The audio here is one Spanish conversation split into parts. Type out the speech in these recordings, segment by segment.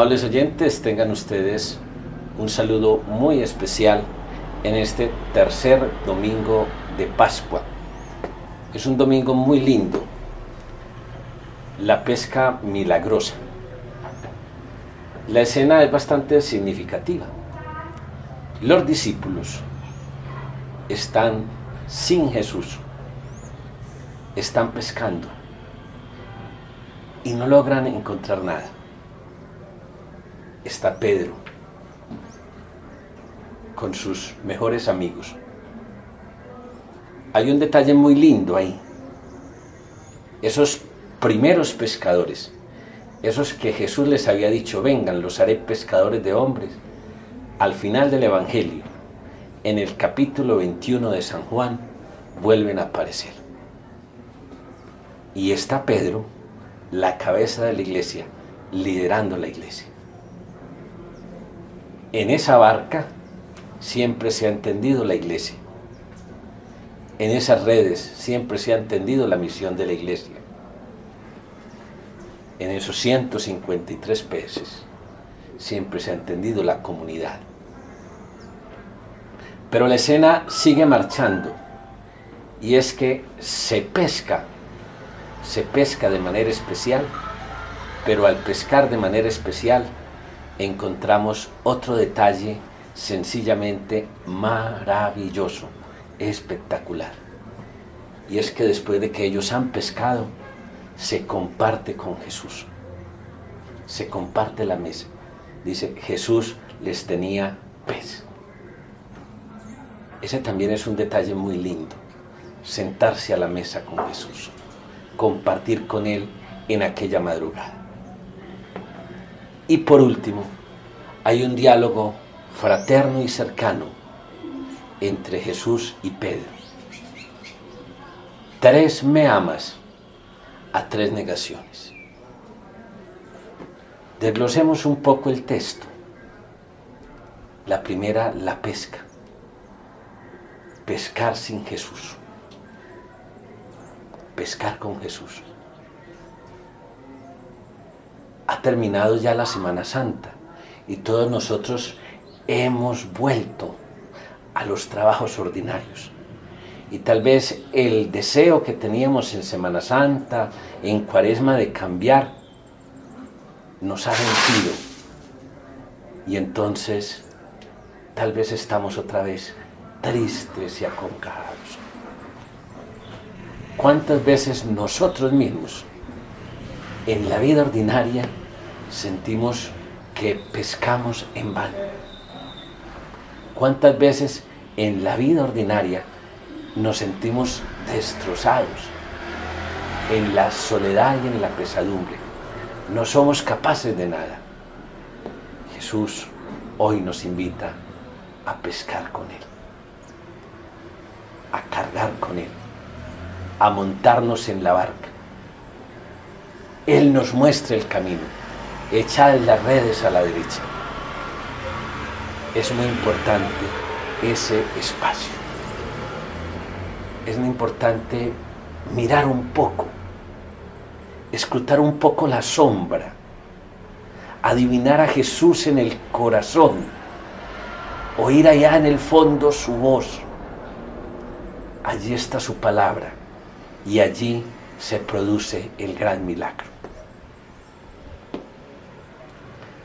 Amables oyentes, tengan ustedes un saludo muy especial en este tercer domingo de Pascua. Es un domingo muy lindo, la pesca milagrosa. La escena es bastante significativa. Los discípulos están sin Jesús, están pescando y no logran encontrar nada. Está Pedro con sus mejores amigos. Hay un detalle muy lindo ahí. Esos primeros pescadores, esos que Jesús les había dicho, vengan, los haré pescadores de hombres, al final del Evangelio, en el capítulo 21 de San Juan, vuelven a aparecer. Y está Pedro, la cabeza de la iglesia, liderando la iglesia. En esa barca siempre se ha entendido la iglesia. En esas redes siempre se ha entendido la misión de la iglesia. En esos 153 peces siempre se ha entendido la comunidad. Pero la escena sigue marchando, y es que se pesca de manera especial, pero al pescar de manera especial encontramos otro detalle sencillamente maravilloso, espectacular. Y es que después de que ellos han pescado, se comparte con Jesús. Se comparte la mesa. Dice, Jesús les tenía pez. Ese también es un detalle muy lindo. Sentarse a la mesa con Jesús. Compartir con Él en aquella madrugada. Y por último, hay un diálogo fraterno y cercano entre Jesús y Pedro. 3 me amas, a 3 negaciones. Desglosemos un poco el texto. La primera, la pesca. Pescar sin Jesús. Pescar con Jesús. Ha terminado ya la Semana Santa y todos nosotros hemos vuelto a los trabajos ordinarios. Y tal vez el deseo que teníamos en Semana Santa, en Cuaresma, de cambiar, nos ha vencido. Y entonces tal vez estamos otra vez tristes y aconcajados. ¿Cuántas veces nosotros mismos en la vida ordinaria sentimos que pescamos en vano? ¿Cuántas veces en la vida ordinaria nos sentimos destrozados en la soledad y en la pesadumbre? No somos capaces de nada. Jesús hoy nos invita a pescar con Él, a cargar con Él, a montarnos en la barca. Él nos muestra el camino. Echad las redes a la derecha. Es muy importante ese espacio. Es muy importante mirar un poco, escrutar un poco la sombra, adivinar a Jesús en el corazón, oír allá en el fondo su voz. Allí está su palabra y allí se produce el gran milagro.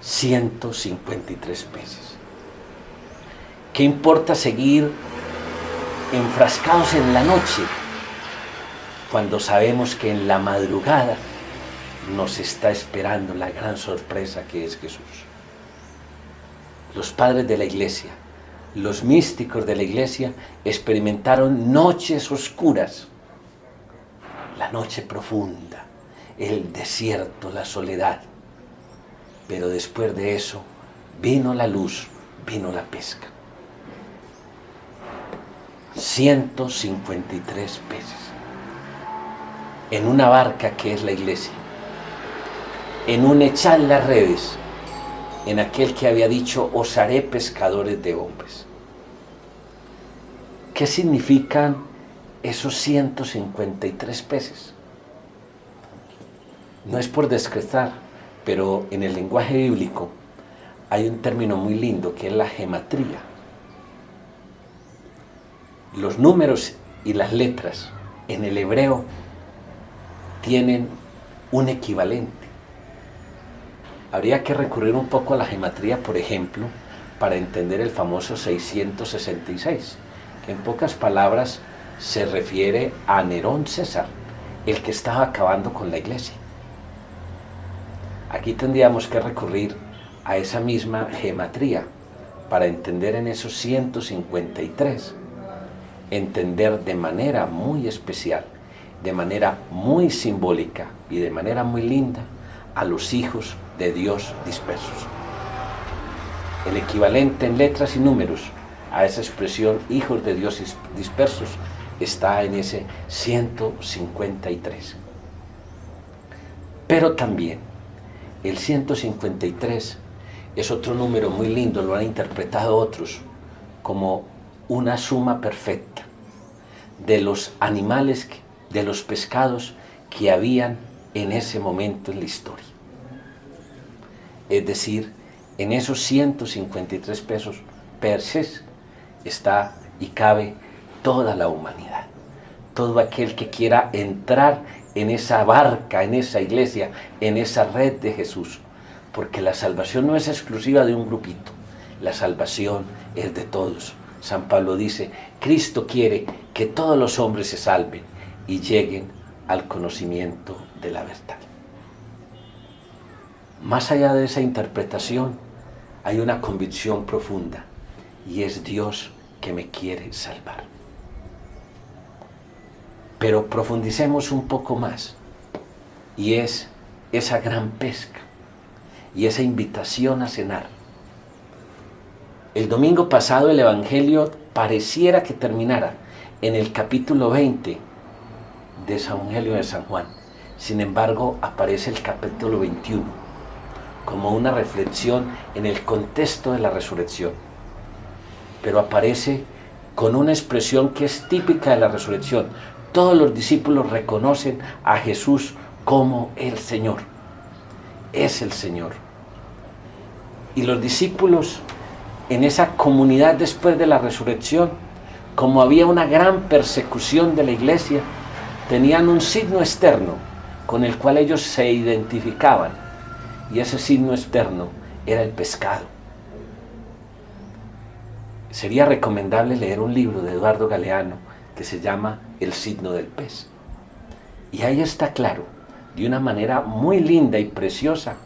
153 peces. ¿Qué importa seguir enfrascados en la noche cuando sabemos que en la madrugada nos está esperando la gran sorpresa que es Jesús? Los padres de la iglesia, los místicos de la iglesia experimentaron noches oscuras, la noche profunda, el desierto, la soledad. Pero después de eso vino la luz, vino la pesca. 153 peces en una barca que es la iglesia, en un echar las redes, en aquel que había dicho, os haré pescadores de hombres. ¿Qué significan esos 153 peces? No es por descretar, pero en el lenguaje bíblico hay un término muy lindo que es la gematría. Los números y las letras en el hebreo tienen un equivalente. Habría que recurrir un poco a la gematría, por ejemplo, para entender el famoso 666, que en pocas palabras se refiere a Nerón César, el que estaba acabando con la iglesia. Aquí tendríamos que recurrir a esa misma gematría para entender en esos 153, entender de manera muy especial, de manera muy simbólica y de manera muy linda a los hijos de Dios dispersos. El equivalente en letras y números a esa expresión hijos de Dios dispersos está en ese 153. Pero también el 153 es otro número muy lindo, lo han interpretado otros como una suma perfecta de los animales, de los pescados que habían en ese momento en la historia. Es decir, en esos 153 peces está y cabe toda la humanidad. Todo aquel que quiera entrar en esa barca, en esa iglesia, en esa red de Jesús. Porque la salvación no es exclusiva de un grupito, la salvación es de todos. San Pablo dice, Cristo quiere que todos los hombres se salven y lleguen al conocimiento de la verdad. Más allá de esa interpretación, hay una convicción profunda, y es Dios que me quiere salvar. Pero profundicemos un poco más, y es esa gran pesca, y esa invitación a cenar. El domingo pasado el Evangelio pareciera que terminara en el capítulo 20 de San Evangelio de San Juan. Sin embargo, aparece el capítulo 21 como una reflexión en el contexto de la resurrección. Pero aparece con una expresión que es típica de la resurrección. Todos los discípulos reconocen a Jesús como el Señor. Es el Señor. Y los discípulos en esa comunidad después de la resurrección, como había una gran persecución de la iglesia, tenían un signo externo con el cual ellos se identificaban. Y ese signo externo era el pescado. Sería recomendable leer un libro de Eduardo Galeano que se llama El signo del pez. Y ahí está claro, de una manera muy linda y preciosa,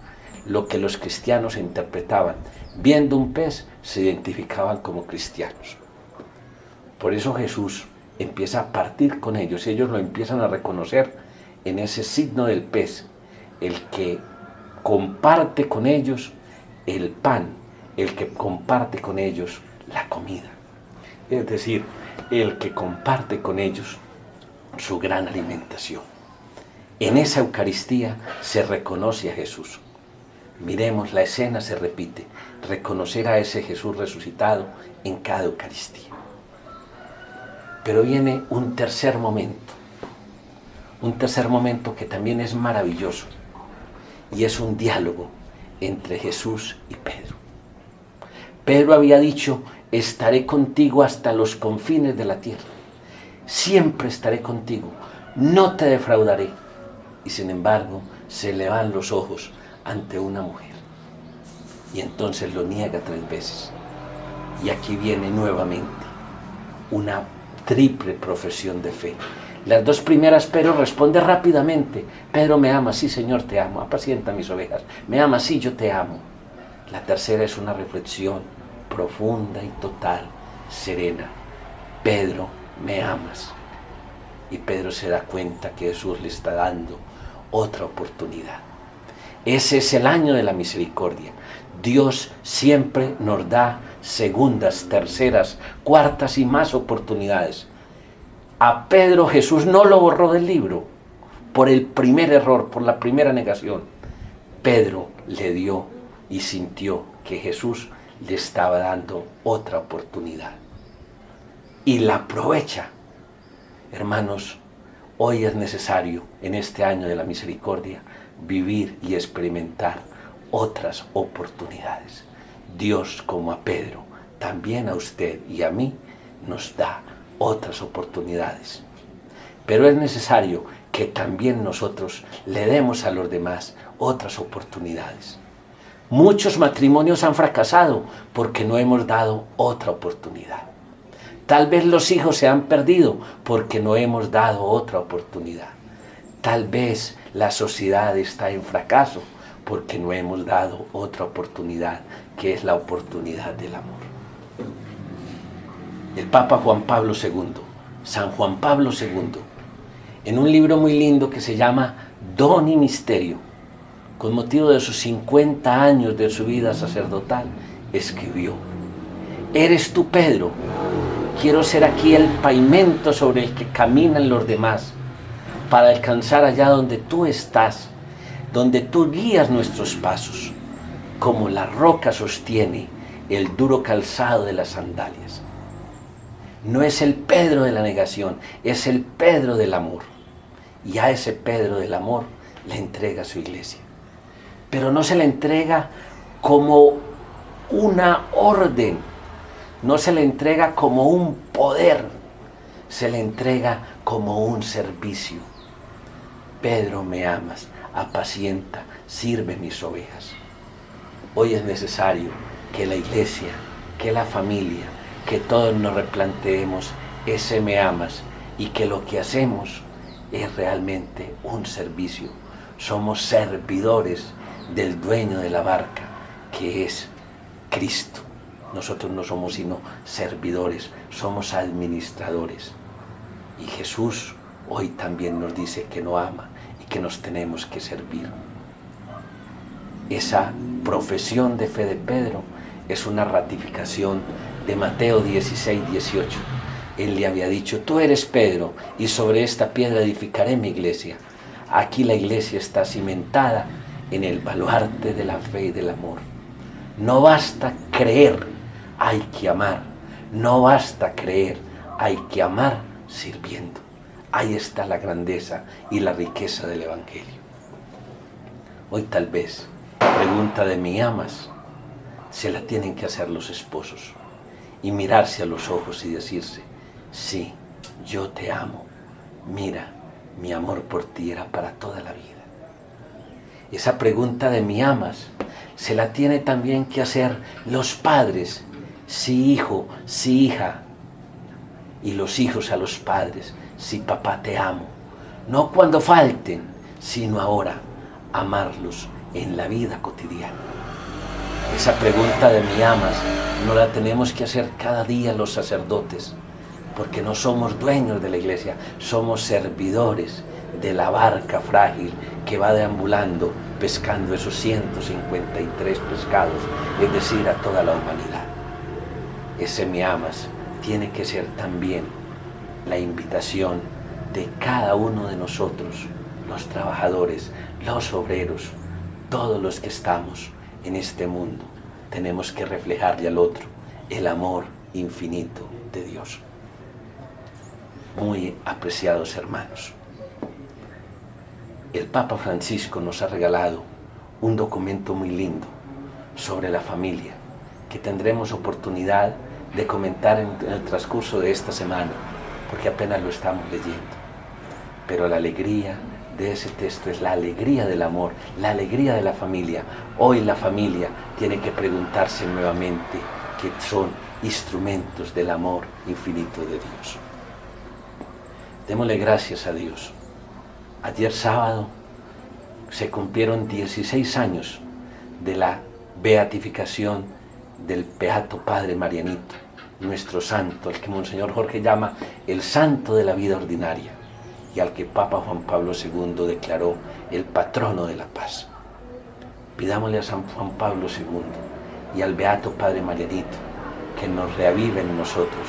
lo que los cristianos interpretaban. Viendo un pez, se identificaban como cristianos. Por eso Jesús empieza a partir con ellos, ellos lo empiezan a reconocer en ese signo del pez, el que comparte con ellos el pan, el que comparte con ellos la comida. Es decir, el que comparte con ellos su gran alimentación. En esa Eucaristía se reconoce a Jesús. Miremos, la escena se repite, reconocer a ese Jesús resucitado en cada Eucaristía. Pero viene un tercer momento que también es maravilloso, y es un diálogo entre Jesús y Pedro. Pedro había dicho, estaré contigo hasta los confines de la tierra, siempre estaré contigo, no te defraudaré. Y sin embargo, se le van los ojos ante una mujer, y entonces lo niega 3 veces. Y aquí viene nuevamente una triple profesión de fe. Las 2 primeras, Pedro responde rápidamente, Pedro, me amas, sí Señor, te amo, apacienta mis ovejas, me amas, sí, yo te amo. La tercera es una reflexión profunda y total, serena, Pedro, me amas. Y Pedro se da cuenta que Jesús le está dando otra oportunidad. Ese es el año de la misericordia. Dios siempre nos da segundas, terceras, cuartas y más oportunidades. A Pedro Jesús no lo borró del libro por el primer error, por la primera negación. Pedro le dio y sintió que Jesús le estaba dando otra oportunidad. Y la aprovecha. Hermanos, Hoy es necesario, en este año de la misericordia, vivir y experimentar otras oportunidades. Dios, como a Pedro, también a usted y a mí, nos da otras oportunidades. Pero es necesario que también nosotros le demos a los demás otras oportunidades. Muchos matrimonios han fracasado porque no hemos dado otra oportunidad. Tal vez los hijos se han perdido porque no hemos dado otra oportunidad. Tal vez la sociedad está en fracaso porque no hemos dado otra oportunidad, que es la oportunidad del amor. El Papa Juan Pablo II, San Juan Pablo II, en un libro muy lindo que se llama Don y Misterio, con motivo de sus 50 años de su vida sacerdotal, escribió: «Eres tú, Pedro. Quiero ser aquí el pavimento sobre el que caminan los demás, para alcanzar allá donde tú estás, donde tú guías nuestros pasos, como la roca sostiene el duro calzado de las sandalias». No es el Pedro de la negación, es el Pedro del amor. Y a ese Pedro del amor le entrega su iglesia. Pero no se le entrega como una orden, no se le entrega como un poder, se le entrega como un servicio. Pedro, me amas, apacienta, sirve mis ovejas. Hoy es necesario que la iglesia, que la familia, que todos nos replanteemos ese me amas y que lo que hacemos es realmente un servicio. Somos servidores del dueño de la barca, que es Cristo. Nosotros no somos sino servidores, somos administradores. Y Jesús hoy también nos dice que nos ama y que nos tenemos que servir. Esa profesión de fe de Pedro es una ratificación de Mateo 16, 18. Él le había dicho: tú eres Pedro, y sobre esta piedra edificaré mi iglesia. Aquí la iglesia está cimentada en el baluarte de la fe y del amor. No basta creer, hay que amar. No basta creer, hay que amar sirviendo. Ahí está la grandeza y la riqueza del Evangelio. Hoy tal vez, pregunta de ¿me amas?, se la tienen que hacer los esposos y mirarse a los ojos y decirse: sí, yo te amo. Mira, mi amor por ti era para toda la vida. Esa pregunta de ¿me amas?, se la tiene también que hacer los padres: sí, hijo, sí, hija. Y los hijos a los padres: sí, papá, te amo. No cuando falten, sino ahora, amarlos en la vida cotidiana. Esa pregunta de ¿me amas?, no la tenemos que hacer cada día los sacerdotes, porque no somos dueños de la iglesia, somos servidores de la barca frágil que va deambulando pescando esos 153 pescados, es decir, a toda la humanidad. Ese me amas tiene que ser también la invitación de cada uno de nosotros, los trabajadores, los obreros, todos los que estamos en este mundo. Tenemos que reflejarle al otro el amor infinito de Dios. Muy apreciados hermanos, el Papa Francisco nos ha regalado un documento muy lindo sobre la familia que tendremos oportunidad de comentar en el transcurso de esta semana, porque apenas lo estamos leyendo. Pero la alegría de ese texto es la alegría del amor, la alegría de la familia. Hoy la familia tiene que preguntarse nuevamente que son instrumentos del amor infinito de Dios. Démosle gracias a Dios. Ayer sábado se cumplieron 16 años de la beatificación del Beato Padre Marianito, nuestro santo, al que Monseñor Jorge llama el santo de la vida ordinaria y al que Papa Juan Pablo II declaró el patrono de la paz. Pidámosle a San Juan Pablo II y al Beato Padre Marianito que nos reavive en nosotros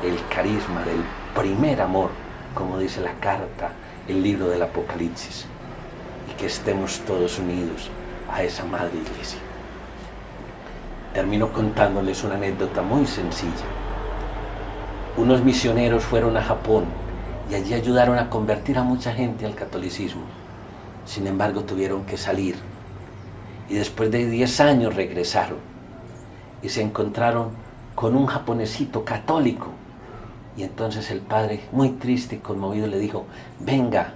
el carisma del primer amor, como dice la carta, el libro del Apocalipsis, y que estemos todos unidos a esa Madre Iglesia. Termino contándoles una anécdota muy sencilla. Unos misioneros fueron a Japón y allí ayudaron a convertir a mucha gente al catolicismo. Sin embargo, tuvieron que salir y después de 10 años regresaron y se encontraron con un japonesito católico. Y entonces el padre, muy triste y conmovido, le dijo: venga,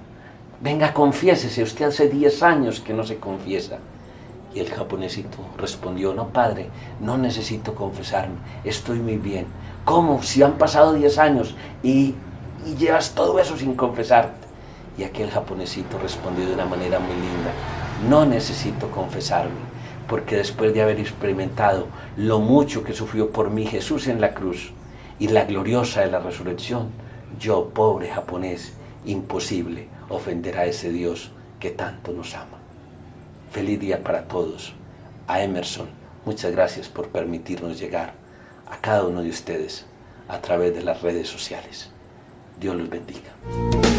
confiésese, usted hace 10 años que no se confiesa. Y el japonesito respondió: no, padre, no necesito confesarme, estoy muy bien. ¿Cómo? Si han pasado 10 años y llevas todo eso sin confesarte. Y aquel japonesito respondió de una manera muy linda: no necesito confesarme, porque después de haber experimentado lo mucho que sufrió por mí Jesús en la cruz y la gloriosa de la resurrección, yo, pobre japonés, imposible ofender a ese Dios que tanto nos ama. Feliz día para todos. A Emerson, muchas gracias por permitirnos llegar a cada uno de ustedes a través de las redes sociales. Dios los bendiga.